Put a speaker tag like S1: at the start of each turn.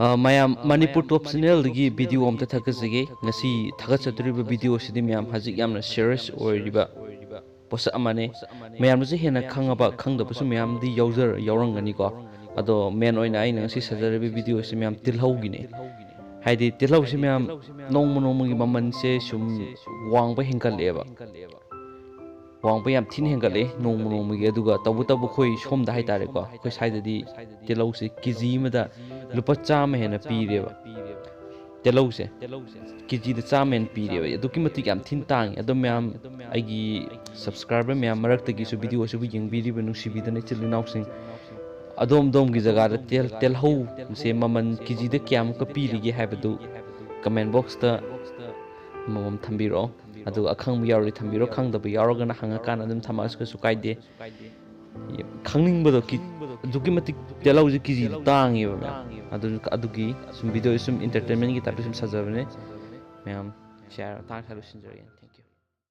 S1: mayam Manipur top channel dagi video amta thakasige ngasi thagachatriba video sidi mayam hazik yamna serious oiriba posa amane mayam je hena khangaba khangdabasu mayam di user yaurangani ko ado main oina ai ngasi sajariba video si mayam tilhau gine haidi tilhau si mayam nongmo gi maman se sum wangba hengkaleba wangba yam thin hengkale nongmo gi aduga tabu khoi somda hai tare ko khoi saidadi tilhau se kg mada lupa chama hena pireba telhau se kg da chama hen pireba aduki matik yam thin tang ado mayam aigi subscriber mayam marak tagi su video su yeng biri banu sibidane chilinaw sing adom gi jaga da telhau se maman kg da kyam ka pirige habadu comment box ta mamam thambiro adu akhang yauri thambiro khang da ba yarogana hanga kan adum thamas ka su kaide khangning bado ki duki matik telhau ji kg tang yeba adugi sum video sum entertainment ki tapi sum sajabane mayam share ta khalu sinjari thank you